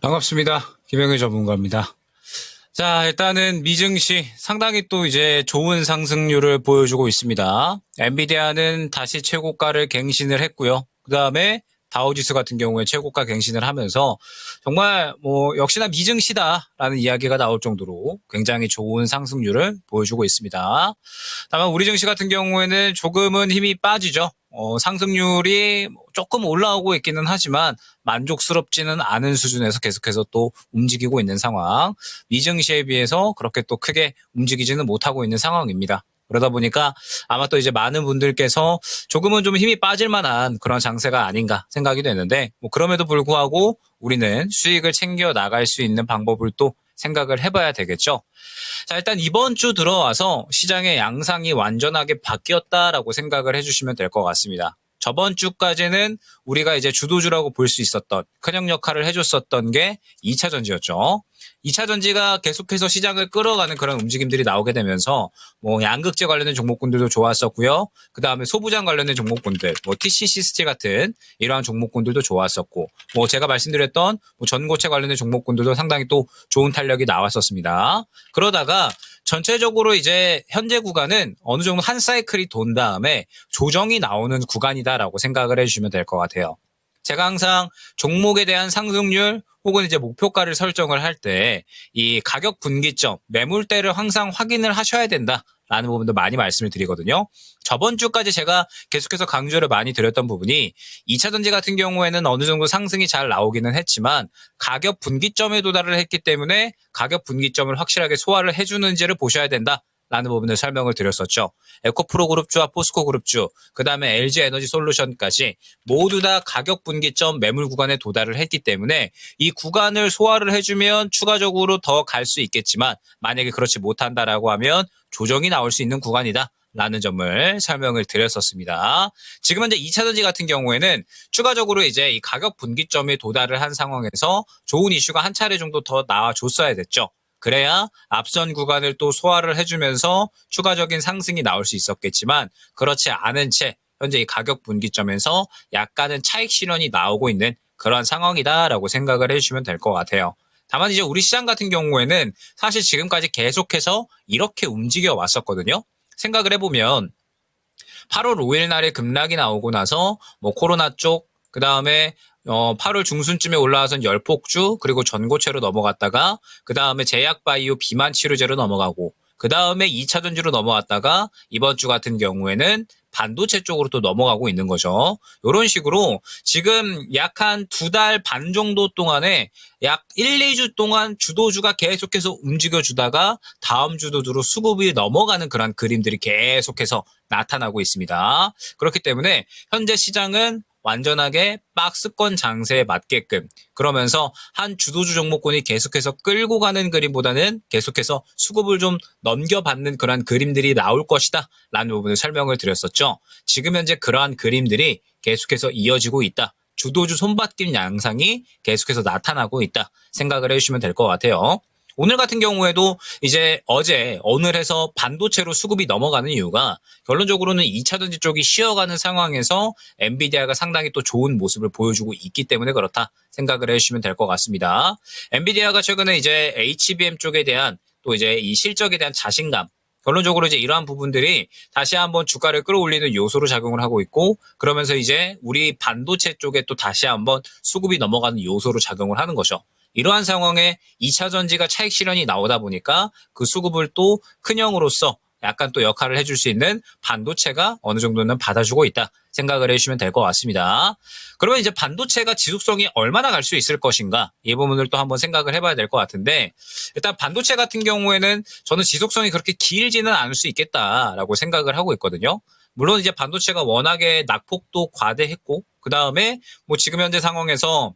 반갑습니다. 김영일 전문가입니다. 자, 일단은 미증시 상당히 또 이제 좋은 상승률을 보여주고 있습니다. 엔비디아는 다시 최고가를 갱신을 했고요. 그 다음에 다우지수 같은 경우에 최고가 갱신을 하면서 정말 뭐 역시나 미증시다라는 이야기가 나올 정도로 굉장히 좋은 상승률을 보여주고 있습니다. 다만 우리 증시 같은 경우에는 조금은 힘이 빠지죠. 상승률이 조금 올라오고 있기는 하지만 만족스럽지는 않은 수준에서 계속해서 또 움직이고 있는 상황. 미증시에 비해서 그렇게 또 크게 움직이지는 못하고 있는 상황입니다. 그러다 보니까 아마 또 이제 많은 분들께서 조금은 좀 힘이 빠질 만한 그런 장세가 아닌가 생각이 되는데, 뭐 그럼에도 불구하고 우리는 수익을 챙겨 나갈 수 있는 방법을 또 생각을 해봐야 되겠죠. 자, 일단 이번 주 들어와서 시장의 양상이 완전하게 바뀌었다라고 생각을 해주시면 될 것 같습니다. 저번 주까지는 우리가 이제 주도주라고 볼 수 있었던 큰형 역할을 해줬었던 게 2차 전지였죠. 2차 전지가 계속해서 시장을 끌어가는 그런 움직임들이 나오게 되면서 뭐 양극재 관련된 종목군들도 좋았었고요. 그 다음에 소부장 관련된 종목군들, 뭐 TCC 스틸 같은 이러한 종목군들도 좋았었고, 뭐 제가 말씀드렸던 뭐 전고체 관련된 종목군들도 상당히 또 좋은 탄력이 나왔었습니다. 그러다가 전체적으로 이제 현재 구간은 어느 정도 한 사이클이 돈 다음에 조정이 나오는 구간이다라고 생각을 해주시면 될 것 같아요. 제가 항상 종목에 대한 상승률 혹은 이제 목표가를 설정을 할 때 이 가격 분기점, 매물대를 항상 확인을 하셔야 된다라는 부분도 많이 말씀을 드리거든요. 저번 주까지 제가 계속해서 강조를 많이 드렸던 부분이 2차 전지 같은 경우에는 어느 정도 상승이 잘 나오기는 했지만 가격 분기점에 도달을 했기 때문에 가격 분기점을 확실하게 소화를 해주는지를 보셔야 된다. 라는 부분을 설명을 드렸었죠. 에코프로 그룹주와 포스코 그룹주, 그 다음에 LG 에너지 솔루션까지 모두 다 가격 분기점 매물 구간에 도달을 했기 때문에 이 구간을 소화를 해주면 추가적으로 더 갈 수 있겠지만 만약에 그렇지 못한다라고 하면 조정이 나올 수 있는 구간이다. 라는 점을 설명을 드렸었습니다. 지금 현재 2차 전지 같은 경우에는 추가적으로 이제 이 가격 분기점에 도달을 한 상황에서 좋은 이슈가 한 차례 정도 더 나와줬어야 됐죠. 그래야 앞선 구간을 또 소화를 해주면서 추가적인 상승이 나올 수 있었겠지만 그렇지 않은 채 현재 이 가격 분기점에서 약간은 차익 실현이 나오고 있는 그런 상황이다라고 생각을 해주시면 될 것 같아요. 다만 이제 우리 시장 같은 경우에는 사실 지금까지 계속해서 이렇게 움직여 왔었거든요. 생각을 해보면 8월 5일 날에 급락이 나오고 나서 뭐 코로나 쪽, 그 다음에 8월 중순쯤에 올라와선 열폭주, 그리고 전고체로 넘어갔다가 그 다음에 제약바이오 비만 치료제로 넘어가고 그 다음에 2차 전지로 넘어왔다가 이번 주 같은 경우에는 반도체 쪽으로 또 넘어가고 있는 거죠. 이런 식으로 지금 약 한 2달 반 정도 동안에 약 1, 2주 동안 주도주가 계속해서 움직여주다가 다음 주도주로 수급이 넘어가는 그런 그림들이 계속해서 나타나고 있습니다. 그렇기 때문에 현재 시장은 완전하게 박스권 장세에 맞게끔, 그러면서 한 주도주 종목군이 계속해서 끌고 가는 그림보다는 계속해서 수급을 좀 넘겨받는 그런 그림들이 나올 것이다 라는 부분을 설명을 드렸었죠. 지금 현재 그러한 그림들이 계속해서 이어지고 있다. 주도주 손바뀜 양상이 계속해서 나타나고 있다 생각을 해주시면 될 것 같아요. 오늘 같은 경우에도 이제 어제 오늘 해서 반도체로 수급이 넘어가는 이유가 결론적으로는 2차 전지 쪽이 쉬어가는 상황에서 엔비디아가 상당히 또 좋은 모습을 보여주고 있기 때문에 그렇다 생각을 해주시면 될 것 같습니다. 엔비디아가 최근에 이제 HBM 쪽에 대한 또 이제 이 실적에 대한 자신감, 결론적으로 이제 이러한 부분들이 다시 한번 주가를 끌어올리는 요소로 작용을 하고 있고, 그러면서 이제 우리 반도체 쪽에 또 다시 한번 수급이 넘어가는 요소로 작용을 하는 거죠. 이러한 상황에 2차 전지가 차익 실현이 나오다 보니까 그 수급을 또 큰형으로서 약간 또 역할을 해줄 수 있는 반도체가 어느 정도는 받아주고 있다 생각을 해주시면 될 것 같습니다. 그러면 이제 반도체가 지속성이 얼마나 갈 수 있을 것인가, 이 부분을 또 한번 생각을 해봐야 될 것 같은데, 일단 반도체 같은 경우에는 저는 지속성이 그렇게 길지는 않을 수 있겠다라고 생각을 하고 있거든요. 물론 이제 반도체가 워낙에 낙폭도 과대했고, 그 다음에 뭐 지금 현재 상황에서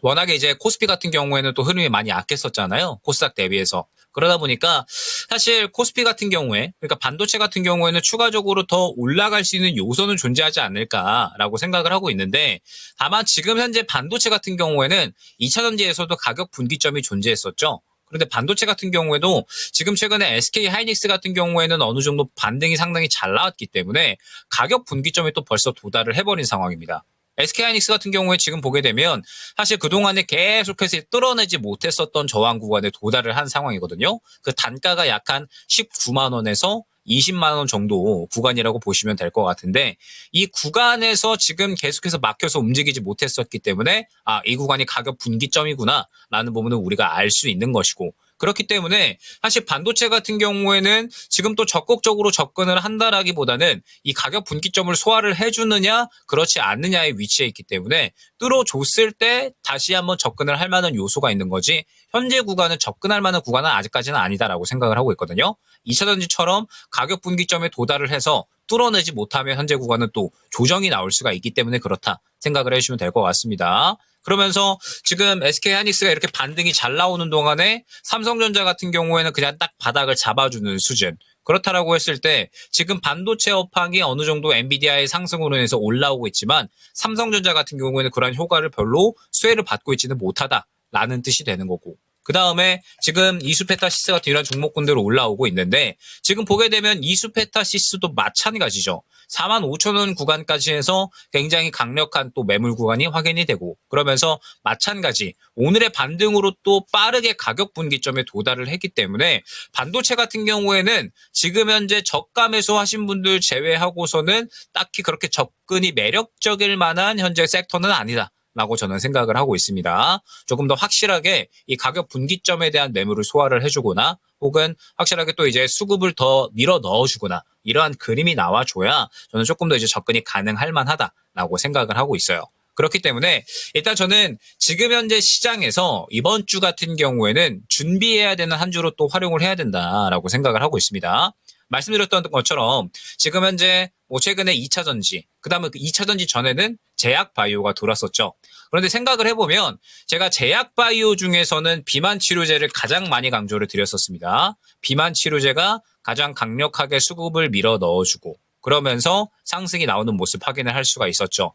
워낙에 이제 코스피 같은 경우에는 또 흐름이 많이 약했었잖아요. 코스닥 대비해서. 그러다 보니까 사실 코스피 같은 경우에, 그러니까 반도체 같은 경우에는 추가적으로 더 올라갈 수 있는 요소는 존재하지 않을까라고 생각을 하고 있는데, 다만 지금 현재 반도체 같은 경우에는 2차 전지에서도 가격 분기점이 존재했었죠. 그런데 반도체 같은 경우에도 지금 최근에 SK 하이닉스 같은 경우에는 어느 정도 반등이 상당히 잘 나왔기 때문에 가격 분기점에 또 벌써 도달을 해버린 상황입니다. SK하이닉스 같은 경우에 지금 보게 되면 사실 그동안에 계속해서 뚫어내지 못했었던 저항 구간에 도달을 한 상황이거든요. 그 단가가 약 한 19만 원에서 20만 원 정도 구간이라고 보시면 될 것 같은데 이 구간에서 지금 계속해서 막혀서 움직이지 못했었기 때문에 이 구간이 가격 분기점이구나 라는 부분은 우리가 알 수 있는 것이고 그렇기 때문에 사실 반도체 같은 경우에는 지금 또 적극적으로 접근을 한다라기보다는 이 가격 분기점을 소화를 해주느냐 그렇지 않느냐의 위치에 있기 때문에 뚫어줬을 때 다시 한번 접근을 할 만한 요소가 있는 거지 현재 구간은 접근할 만한 구간은 아직까지는 아니다라고 생각을 하고 있거든요. 2차전지처럼 가격 분기점에 도달을 해서 뚫어내지 못하면 현재 구간은 또 조정이 나올 수가 있기 때문에 그렇다 생각을 해주시면 될 것 같습니다. 그러면서 지금 SK하이닉스가 이렇게 반등이 잘 나오는 동안에 삼성전자 같은 경우에는 그냥 딱 바닥을 잡아주는 수준. 그렇다라고 했을 때 지금 반도체 업황이 어느 정도 엔비디아의 상승으로 인해서 올라오고 있지만 삼성전자 같은 경우에는 그러한 효과를 별로 수혜를 받고 있지는 못하다라는 뜻이 되는 거고. 그 다음에 지금 이수페타시스 같은 이런 종목군들로 올라오고 있는데 지금 보게 되면 이수페타시스도 마찬가지죠. 45,000원 구간까지 해서 굉장히 강력한 또 매물 구간이 확인이 되고 그러면서 마찬가지 오늘의 반등으로 또 빠르게 가격 분기점에 도달을 했기 때문에 반도체 같은 경우에는 지금 현재 저가 매수하신 분들 제외하고서는 딱히 그렇게 접근이 매력적일 만한 현재 섹터는 아니다. 라고 저는 생각을 하고 있습니다. 조금 더 확실하게 이 가격 분기점에 대한 매물을 소화를 해주거나 혹은 확실하게 또 이제 수급을 더 밀어 넣어주거나 이러한 그림이 나와줘야 저는 조금 더 이제 접근이 가능할 만하다라고 생각을 하고 있어요. 그렇기 때문에 일단 저는 지금 현재 시장에서 이번 주 같은 경우에는 준비해야 되는 한 주로 또 활용을 해야 된다라고 생각을 하고 있습니다. 말씀드렸던 것처럼 지금 현재 최근에 2차전지, 그 다음에 그 2차전지 전에는 제약바이오가 돌았었죠. 그런데 생각을 해보면 제가 제약바이오 중에서는 비만 치료제를 가장 많이 강조를 드렸었습니다. 비만 치료제가 가장 강력하게 수급을 밀어 넣어주고 그러면서 상승이 나오는 모습 확인을 할 수가 있었죠.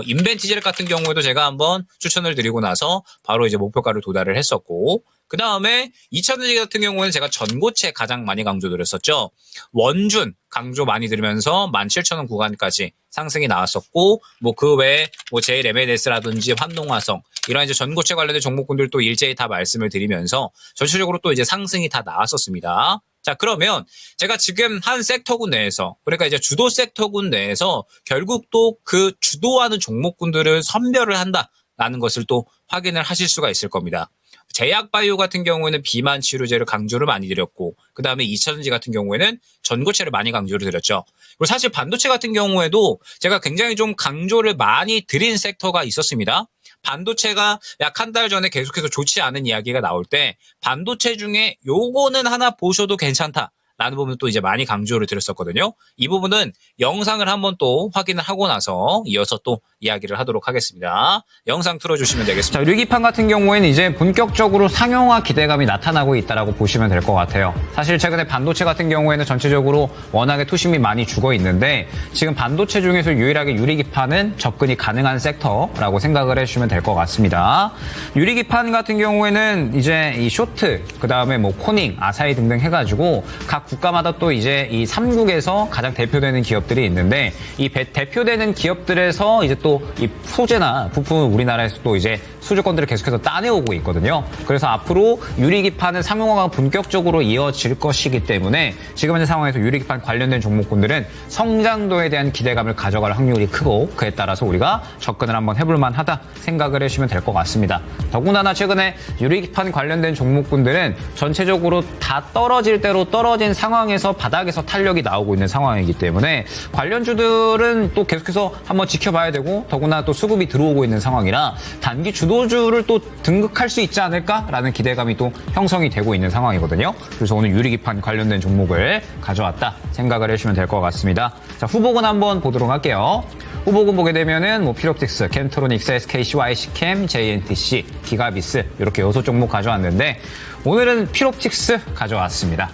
인벤티젤 같은 경우에도 제가 한번 추천을 드리고 나서 바로 이제 목표가를 도달을 했었고 그 다음에 2차전지 같은 경우는 제가 전고체 가장 많이 강조드렸었죠. 원준 강조 많이 들으면서 17,000원 구간까지 상승이 나왔었고 그 외에 JMLS라든지 환농화성 이런 이제 전고체 관련된 종목군들도 일제히 다 말씀을 드리면서 전체적으로 또 이제 상승이 다 나왔었습니다. 자, 그러면 제가 지금 한 섹터군 내에서 그러니까 이제 주도 섹터군 내에서 결국 또 그 주도하는 종목군들을 선별을 한다라는 것을 또 확인을 하실 수가 있을 겁니다. 제약바이오 같은 경우에는 비만 치료제를 강조를 많이 드렸고 그 다음에 2차전지 같은 경우에는 전고체를 많이 강조를 드렸죠. 그리고 사실 반도체 같은 경우에도 제가 굉장히 좀 강조를 많이 드린 섹터가 있었습니다. 반도체가 약 한 달 전에 계속해서 좋지 않은 이야기가 나올 때 반도체 중에 요거는 하나 보셔도 괜찮다. 라는 부분을 또 이제 많이 강조를 드렸었거든요. 이 부분은 영상을 한번 또 확인을 하고 나서 이어서 또 이야기를 하도록 하겠습니다. 영상 틀어주시면 되겠습니다. 자, 류기판 같은 경우에는 이제 본격적으로 상용화 기대감이 나타나고 있다라고 보시면 될 것 같아요. 사실 최근에 반도체 같은 경우에는 전체적으로 워낙에 투심이 많이 죽어 있는데 지금 반도체 중에서 유일하게 유리기판은 접근이 가능한 섹터라고 생각을 해주시면 될 것 같습니다. 유리기판 같은 경우에는 이제 이 쇼트, 그 다음에 코닝, 아사히 등등 해가지고 각 국가마다 또 이제 이 3국에서 가장 대표되는 기업들이 있는데 이 대표되는 기업들에서 이제 또 이 소재나 부품을 우리나라에서 또 이제 수주권들을 계속해서 따내오고 있거든요. 그래서 앞으로 유리기판은 상용화가 본격적으로 이어질 것이기 때문에 지금 현재 상황에서 유리기판 관련된 종목군들은 성장도에 대한 기대감을 가져갈 확률이 크고 그에 따라서 우리가 접근을 한번 해볼 만하다 생각을 해주시면 될 것 같습니다. 더군다나 최근에 유리기판 관련된 종목군들은 전체적으로 다 떨어질 대로 떨어진 상황에서 바닥에서 탄력이 나오고 있는 상황이기 때문에 관련주들은 또 계속해서 한번 지켜봐야 되고 더구나 또 수급이 들어오고 있는 상황이라 단기 주도주를 또 등극할 수 있지 않을까라는 기대감이 또 형성이 되고 있는 상황이거든요. 그래서 오늘 유리기판 관련된 종목을 가져왔다 생각을 해주시면 될 것 같습니다. 자, 후보군 한번 보도록 할게요. 후보군 보게 되면은 필옵틱스, 캠트로닉스, SKC, YC캠, JNTC, 기가비스 이렇게 6종목 가져왔는데 오늘은 필옵틱스 가져왔습니다.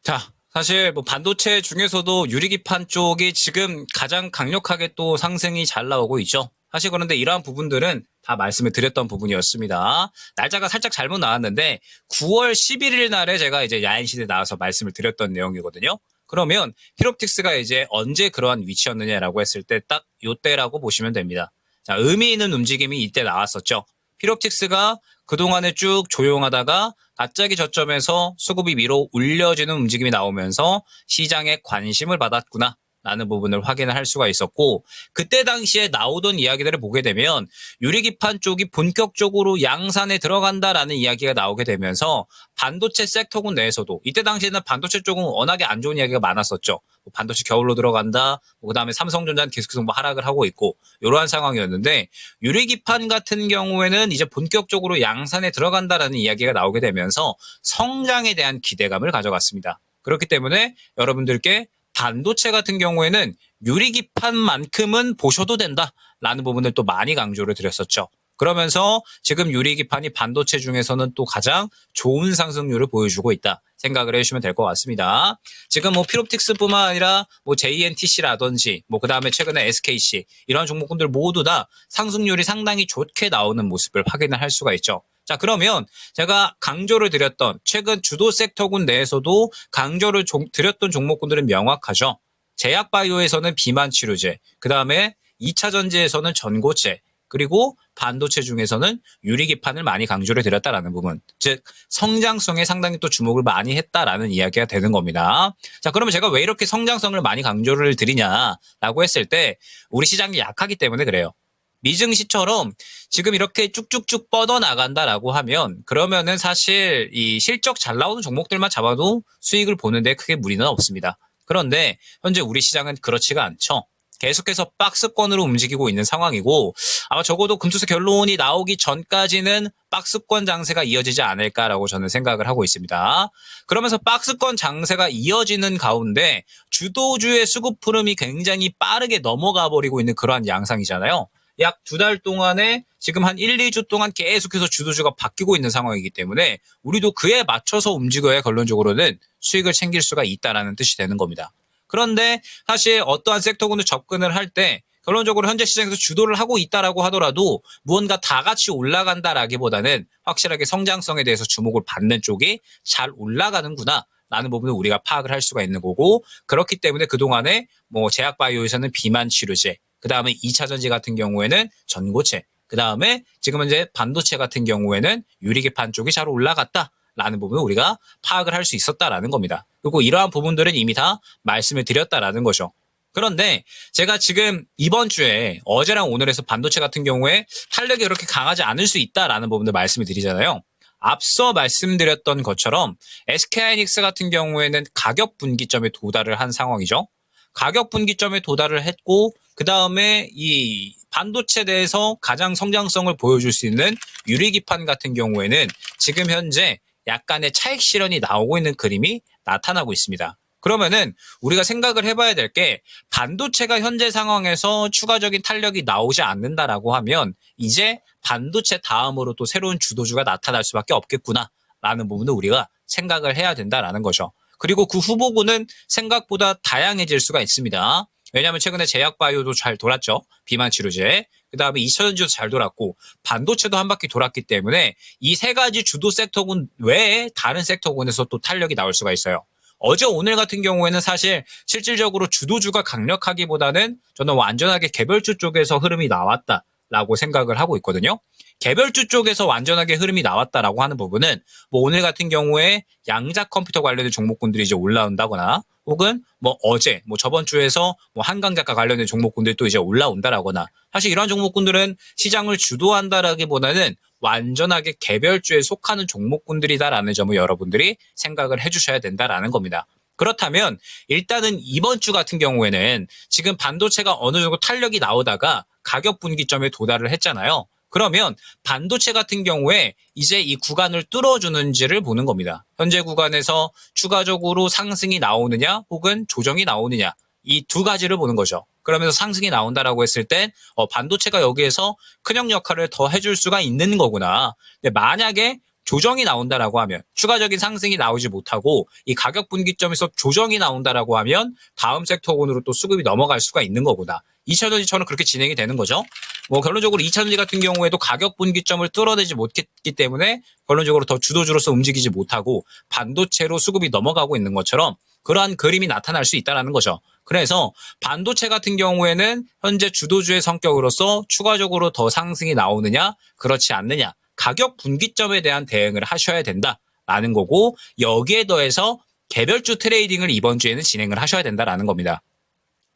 자, 사실 반도체 중에서도 유리기판 쪽이 지금 가장 강력하게 또 상승이 잘 나오고 있죠. 사실 그런데 이러한 부분들은 다 말씀을 드렸던 부분이었습니다. 날짜가 살짝 잘못 나왔는데 9월 11일 날에 제가 이제 야인시대 나와서 말씀을 드렸던 내용이거든요. 그러면 히롭틱스가 이제 언제 그러한 위치였느냐라고 했을 때 딱 요때라고 보시면 됩니다. 자, 의미 있는 움직임이 이때 나왔었죠. 히롭틱스가 그동안에 쭉 조용하다가 갑자기 저점에서 수급이 위로 올려지는 움직임이 나오면서 시장에 관심을 받았구나 라는 부분을 확인을 할 수가 있었고, 그때 당시에 나오던 이야기들을 보게 되면 유리기판 쪽이 본격적으로 양산에 들어간다라는 이야기가 나오게 되면서 반도체 섹터군 내에서도 이때 당시에는 반도체 쪽은 워낙에 안 좋은 이야기가 많았었죠. 뭐 반도체 겨울로 들어간다, 뭐 그다음에 삼성전자는 계속해서 뭐 하락을 하고 있고 이러한 상황이었는데, 유리기판 같은 경우에는 이제 본격적으로 양산에 들어간다라는 이야기가 나오게 되면서 성장에 대한 기대감을 가져갔습니다. 그렇기 때문에 여러분들께 반도체 같은 경우에는 유리기판만큼은 보셔도 된다라는 부분을 또 많이 강조를 드렸었죠. 그러면서 지금 유리기판이 반도체 중에서는 또 가장 좋은 상승률을 보여주고 있다 생각을 해주시면 될 것 같습니다. 지금 뭐 피롭틱스뿐만 아니라 뭐 JNTC라든지 뭐 그다음에 최근에 SKC 이런 종목군들 모두 다 상승률이 상당히 좋게 나오는 모습을 확인을 할 수가 있죠. 자, 그러면 제가 강조를 드렸던 최근 주도 섹터군 내에서도 강조를 드렸던 종목군들은 명확하죠. 제약바이오에서는 비만치료제, 그 다음에 2차 전지에서는 전고체, 그리고 반도체 중에서는 유리기판을 많이 강조를 드렸다라는 부분. 즉, 성장성에 상당히 또 주목을 많이 했다라는 이야기가 되는 겁니다. 자, 그러면 제가 왜 이렇게 성장성을 많이 강조를 드리냐라고 했을 때 우리 시장이 약하기 때문에 그래요. 미증시처럼 지금 이렇게 쭉쭉쭉 뻗어나간다라고 하면 그러면은 사실 이 실적 잘 나오는 종목들만 잡아도 수익을 보는데 크게 무리는 없습니다. 그런데 현재 우리 시장은 그렇지가 않죠. 계속해서 박스권으로 움직이고 있는 상황이고, 아마 적어도 금투세 결론이 나오기 전까지는 박스권 장세가 이어지지 않을까라고 저는 생각을 하고 있습니다. 그러면서 박스권 장세가 이어지는 가운데 주도주의 수급 흐름이 굉장히 빠르게 넘어가 버리고 있는 그러한 양상이잖아요. 약 2달 동안에 지금 한 1, 2주 동안 계속해서 주도주가 바뀌고 있는 상황이기 때문에 우리도 그에 맞춰서 움직여야 결론적으로는 수익을 챙길 수가 있다라는 뜻이 되는 겁니다. 그런데 사실 어떠한 섹터군을 접근을 할 때 결론적으로 현재 시장에서 주도를 하고 있다라고 하더라도 무언가 다 같이 올라간다라기보다는 확실하게 성장성에 대해서 주목을 받는 쪽이 잘 올라가는구나 라는 부분을 우리가 파악을 할 수가 있는 거고, 그렇기 때문에 그동안에 뭐 제약바이오에서는 비만치료제, 그 다음에 2차 전지 같은 경우에는 전고체, 그 다음에 지금은 이제 반도체 같은 경우에는 유리기판 쪽이 잘 올라갔다라는 부분을 우리가 파악을 할 수 있었다라는 겁니다. 그리고 이러한 부분들은 이미 다 말씀을 드렸다라는 거죠. 그런데 제가 지금 이번 주에 어제랑 오늘에서 반도체 같은 경우에 탄력이 그렇게 강하지 않을 수 있다라는 부분을 말씀을 드리잖아요. 앞서 말씀드렸던 것처럼 SK하이닉스 같은 경우에는 가격 분기점에 도달을 한 상황이죠. 가격 분기점에 도달을 했고, 그 다음에 이 반도체 내에서 가장 성장성을 보여줄 수 있는 유리기판 같은 경우에는 지금 현재 약간의 차익 실현이 나오고 있는 그림이 나타나고 있습니다. 그러면은 우리가 생각을 해봐야 될 게, 반도체가 현재 상황에서 추가적인 탄력이 나오지 않는다라고 하면 이제 반도체 다음으로 또 새로운 주도주가 나타날 수밖에 없겠구나라는 부분을 우리가 생각을 해야 된다라는 거죠. 그리고 그 후보군은 생각보다 다양해질 수가 있습니다. 왜냐하면 최근에 제약바이오도 잘 돌았죠. 비만치료제. 그 다음에 2차전지도 잘 돌았고 반도체도 한 바퀴 돌았기 때문에 이 세 가지 주도 섹터군 외에 다른 섹터군에서 또 탄력이 나올 수가 있어요. 어제 오늘 같은 경우에는 사실 실질적으로 주도주가 강력하기보다는 저는 완전하게 개별주 쪽에서 흐름이 나왔다라고 생각을 하고 있거든요. 개별주 쪽에서 완전하게 흐름이 나왔다라고 하는 부분은 뭐 오늘 같은 경우에 양자 컴퓨터 관련된 종목군들이 이제 올라온다거나, 혹은 뭐 어제 뭐 저번 주에서 뭐 한강작가 관련된 종목군들이 또 이제 올라온다라거나, 사실 이런 종목군들은 시장을 주도한다라기보다는 완전하게 개별주에 속하는 종목군들이다라는 점을 여러분들이 생각을 해주셔야 된다라는 겁니다. 그렇다면 일단은 이번 주 같은 경우에는 지금 반도체가 어느 정도 탄력이 나오다가 가격 분기점에 도달을 했잖아요. 그러면 반도체 같은 경우에 이제 이 구간을 뚫어주는지를 보는 겁니다. 현재 구간에서 추가적으로 상승이 나오느냐 혹은 조정이 나오느냐, 이 두 가지를 보는 거죠. 그러면서 상승이 나온다라고 했을 땐 반도체가 여기에서 큰형 역할을 더 해줄 수가 있는 거구나. 근데 만약에 조정이 나온다라고 하면, 추가적인 상승이 나오지 못하고 이 가격 분기점에서 조정이 나온다라고 하면 다음 섹터군으로 또 수급이 넘어갈 수가 있는 거구나. 2차전지처럼 그렇게 진행이 되는 거죠. 뭐 결론적으로 2차전지 같은 경우에도 가격 분기점을 뚫어내지 못했기 때문에 결론적으로 더 주도주로서 움직이지 못하고 반도체로 수급이 넘어가고 있는 것처럼, 그러한 그림이 나타날 수 있다는 거죠. 그래서 반도체 같은 경우에는 현재 주도주의 성격으로서 추가적으로 더 상승이 나오느냐 그렇지 않느냐 가격 분기점에 대한 대응을 하셔야 된다라는 거고 여기에 더해서 개별주 트레이딩을 이번 주에는 진행을 하셔야 된다라는 겁니다.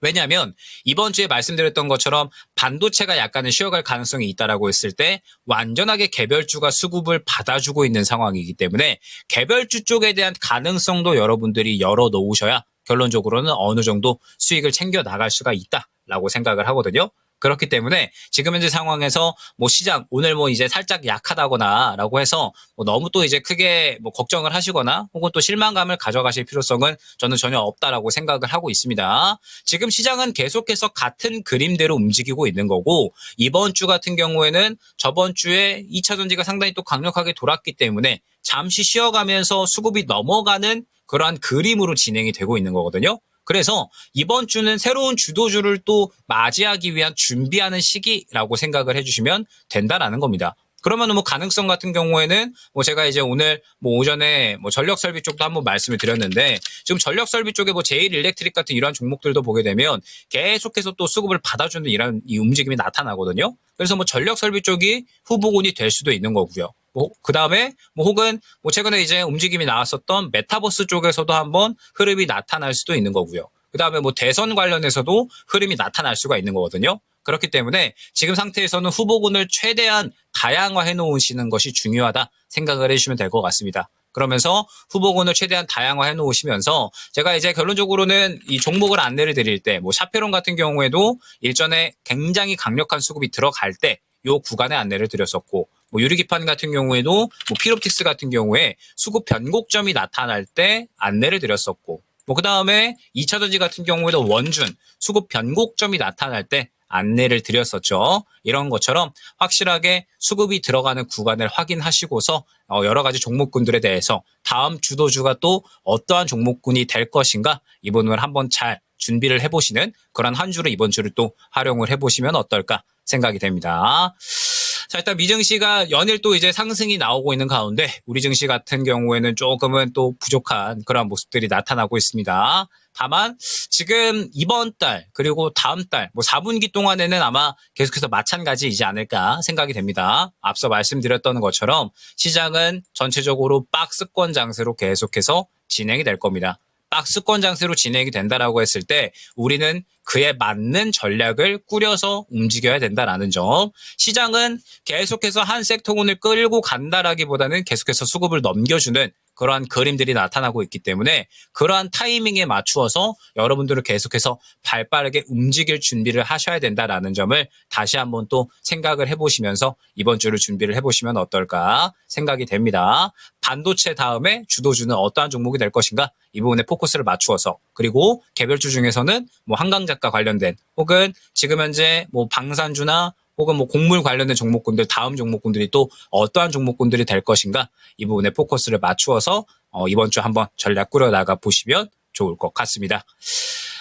왜냐하면 이번 주에 말씀드렸던 것처럼 반도체가 약간은 쉬어갈 가능성이 있다라고 했을 때 완전하게 개별주가 수급을 받아주고 있는 상황이기 때문에 개별주 쪽에 대한 가능성도 여러분들이 열어놓으셔야 결론적으로는 어느 정도 수익을 챙겨 나갈 수가 있다라고 생각을 하거든요. 그렇기 때문에 지금 현재 상황에서 뭐 시장 오늘 뭐 이제 살짝 약하다거나라고 해서 뭐 너무 또 이제 크게 뭐 걱정을 하시거나 혹은 또 실망감을 가져가실 필요성은 저는 전혀 없다라고 생각을 하고 있습니다. 지금 시장은 계속해서 같은 그림대로 움직이고 있는 거고 이번 주 같은 경우에는 저번 주에 2차 전지가 상당히 또 강력하게 돌았기 때문에 잠시 쉬어가면서 수급이 넘어가는 그러한 그림으로 진행이 되고 있는 거거든요. 그래서 이번 주는 새로운 주도주를 또 맞이하기 위한 준비하는 시기라고 생각을 해주시면 된다라는 겁니다. 그러면 뭐 가능성 같은 경우에는 뭐 제가 이제 오늘 뭐 오전에 뭐 전력 설비 쪽도 한번 말씀을 드렸는데 지금 전력 설비 쪽에 뭐 제일 일렉트릭 같은 이러한 종목들도 보게 되면 계속해서 또 수급을 받아주는 이런 이 움직임이 나타나거든요. 그래서 뭐 전력 설비 쪽이 후보군이 될 수도 있는 거고요. 뭐 그다음에 뭐 혹은 뭐 최근에 이제 움직임이 나왔었던 메타버스 쪽에서도 한번 흐름이 나타날 수도 있는 거고요. 그다음에 뭐 대선 관련해서도 흐름이 나타날 수가 있는 거거든요. 그렇기 때문에 지금 상태에서는 후보군을 최대한 다양화해 놓으시는 것이 중요하다 생각을 해주시면 될 것 같습니다. 그러면서 후보군을 최대한 다양화해 놓으시면서 제가 이제 결론적으로는 이 종목을 안내를 드릴 때 뭐 샤페론 같은 경우에도 일전에 굉장히 강력한 수급이 들어갈 때 요 구간에 안내를 드렸었고 뭐 유리기판 같은 경우에도 뭐 필옵틱스 같은 경우에 수급 변곡점이 나타날 때 안내를 드렸었고 뭐 그다음에 2차 전지 같은 경우에도 원준 수급 변곡점이 나타날 때 안내를 드렸었죠. 이런 것처럼 확실하게 수급이 들어가는 구간을 확인하시고서 여러 가지 종목군들에 대해서 다음 주도주가 또 어떠한 종목군이 될 것인가 이 부분을 한번 잘 준비를 해보시는 그런 한 주를 이번 주를 또 활용을 해보시면 어떨까 생각이 됩니다. 자, 일단 미증시가 연일 또 이제 상승이 나오고 있는 가운데 우리 증시 같은 경우에는 조금은 또 부족한 그런 모습들이 나타나고 있습니다. 다만 지금 이번 달 그리고 다음 달 뭐 4분기 동안에는 아마 계속해서 마찬가지이지 않을까 생각이 됩니다. 앞서 말씀드렸던 것처럼 시장은 전체적으로 박스권 장세로 계속해서 진행이 될 겁니다. 박스권 장세로 진행이 된다라고 했을 때 우리는 그에 맞는 전략을 꾸려서 움직여야 된다라는 점. 시장은 계속해서 한 섹터군을 끌고 간다라기보다는 계속해서 수급을 넘겨주는 그러한 그림들이 나타나고 있기 때문에 그러한 타이밍에 맞추어서 여러분들은 계속해서 발빠르게 움직일 준비를 하셔야 된다라는 점을 다시 한번 또 생각을 해보시면서 이번 주를 준비를 해보시면 어떨까 생각이 됩니다. 반도체 다음에 주도주는 어떠한 종목이 될 것인가 이 부분에 포커스를 맞추어서 그리고 개별주 중에서는 뭐 한강작가 관련된 혹은 지금 현재 뭐 방산주나 혹은 뭐 곡물 관련된 종목군들 다음 종목군들이 또 어떠한 종목군들이 될 것인가 이 부분에 포커스를 맞추어서 이번 주 한번 전략 꾸려나가 보시면 좋을 것 같습니다.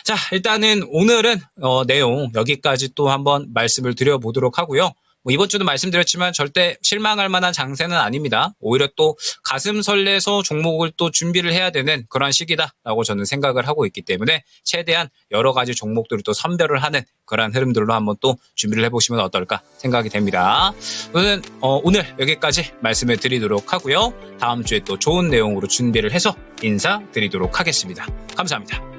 자, 일단은 오늘은 내용 여기까지 또 한번 말씀을 드려보도록 하고요. 뭐 이번 주도 말씀드렸지만 절대 실망할 만한 장세는 아닙니다. 오히려 또 가슴 설레서 종목을 또 준비를 해야 되는 그런 시기다라고 저는 생각을 하고 있기 때문에 최대한 여러 가지 종목들을 또 선별을 하는 그런 흐름들로 한번 또 준비를 해보시면 어떨까 생각이 됩니다. 오늘 여기까지 말씀을 드리도록 하고요. 다음 주에 또 좋은 내용으로 준비를 해서 인사드리도록 하겠습니다. 감사합니다.